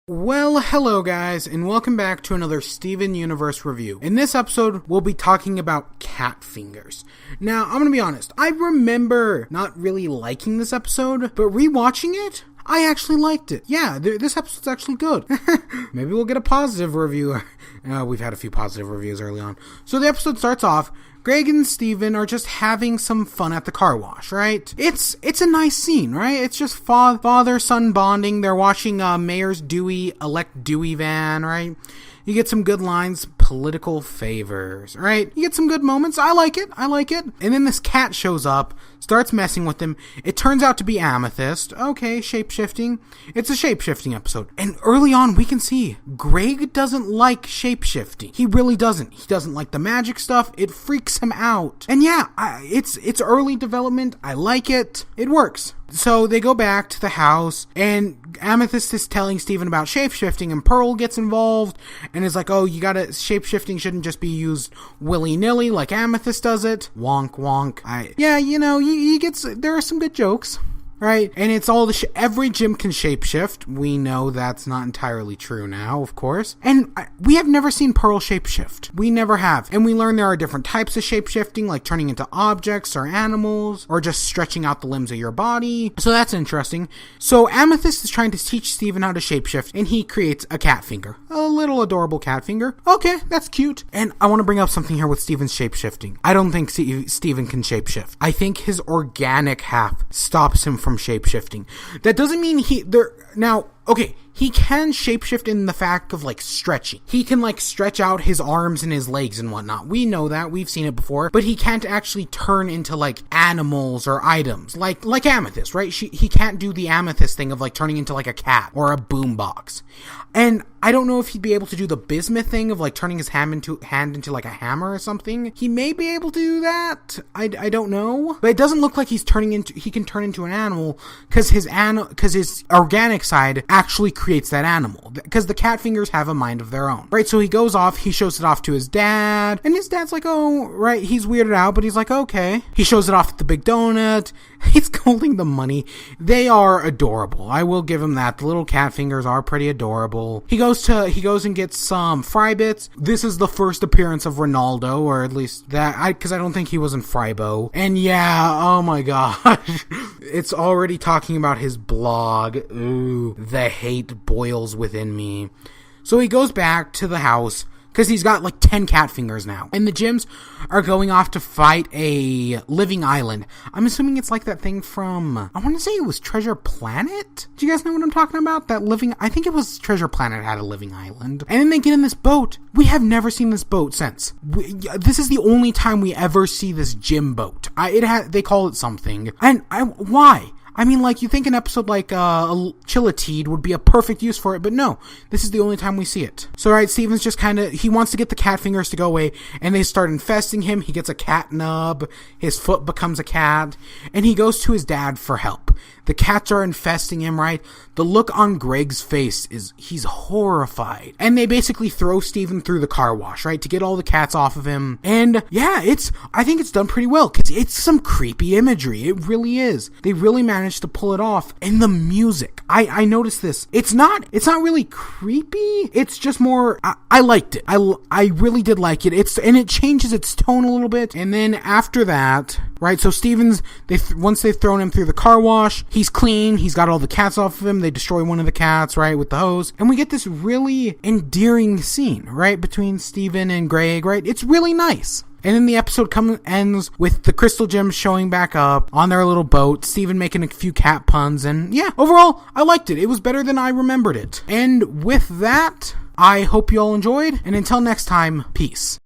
Well, hello guys, and welcome back to another Steven Universe review. In this episode, we'll be talking about cat fingers. Now, I'm gonna be honest, I remember not really liking this episode, but rewatching it, I actually liked it. Yeah, this episode's actually good. Maybe we'll get a positive review. We've had a few positive reviews early on. So the episode starts off, Greg and Steven are just having some fun at the car wash, right? It's a nice scene, right? It's just father-son bonding. They're watching Mayor's elect Dewey van, right? You get some good lines, political favors, right? You get some good moments. I like it. And then this cat shows up, starts messing with him. It turns out to be Amethyst. Okay, shape-shifting. It's a shape-shifting episode. And early on, we can see Greg doesn't like shape-shifting. He really doesn't. He doesn't like the magic stuff. It freaks him out. And yeah, it's early development. I like it. It works. So they go back to the house, and Amethyst is telling Steven about shapeshifting, and Pearl gets involved, and is like, oh, shapeshifting shouldn't just be used willy-nilly like Amethyst does it. Wonk, wonk. There are some good jokes. Right? And it's all every gym can shapeshift. We know that's not entirely true now, of course. And we have never seen Pearl shapeshift. We never have. And we learn there are different types of shapeshifting, like turning into objects or animals, or just stretching out the limbs of your body. So that's interesting. So Amethyst is trying to teach Steven how to shapeshift, and he creates a cat finger. A little adorable cat finger. Okay, that's cute. And I want to bring up something here with Steven's shapeshifting. I don't think Steven can shapeshift. I think his organic half stops him from shapeshifting. That doesn't mean he can shapeshift in the fact of like stretching. He can like stretch out his arms and his legs and whatnot. We know that. We've seen it before. But he can't actually turn into like animals or items. Like Amethyst, right? He can't do the Amethyst thing of like turning into like a cat or a boombox. And I don't know if he'd be able to do the Bismuth thing of like turning his hand into like a hammer or something. He may be able to do that. I don't know. But it doesn't look like he can turn into an animal because his organic side actually creates that animal. Because the cat fingers have a mind of their own. Right? So he goes off, he shows it off to his dad, and his dad's like, oh, right, he's weirded out, but he's like, okay. He shows it off at the Big Donut. He's scolding the money. They are adorable. I will give him that. The little cat fingers are pretty adorable. He goes and gets some Fry Bits. This is the first appearance of Ronaldo, or at least because I don't think he was in Frybo. And yeah, oh my gosh. It's already talking about his blog. Ooh, the hate boils within me. So he goes back to the house, because he's got like 10 cat fingers now. And the gyms are going off to fight a living island. I'm assuming it's like that thing from, I want to say it was Treasure Planet? Do you guys know what I'm talking about? I think it was Treasure Planet had a living island. And then they get in this boat. We have never seen this boat since. This is the only time we ever see this gym boat. They call it something. And why? I mean, like, you think an episode like Chillatede would be a perfect use for it, but no. This is the only time we see it. So, right, Steven's just he wants to get the cat fingers to go away, and they start infesting him. He gets a cat nub. His foot becomes a cat, and he goes to his dad for help. The cats are infesting him, right? The look on Greg's face he's horrified. And they basically throw Steven through the car wash, right? To get all the cats off of him. And yeah, I think it's done pretty well, because it's some creepy imagery. It really is. They really managed to pull it off. And the music, I noticed this. It's not really creepy. It's just more, I liked it. I really did like it. And it changes its tone a little bit. And then after that, right, so Steven's, once they've thrown him through the car wash, he's clean, he's got all the cats off of him, they destroy one of the cats, right, with the hose, and we get this really endearing scene, right, between Steven and Greg, right, it's really nice. And then the episode ends with the Crystal Gems showing back up on their little boat, Steven making a few cat puns, and yeah, overall, I liked it. It was better than I remembered it. And with that, I hope you all enjoyed, and until next time, peace.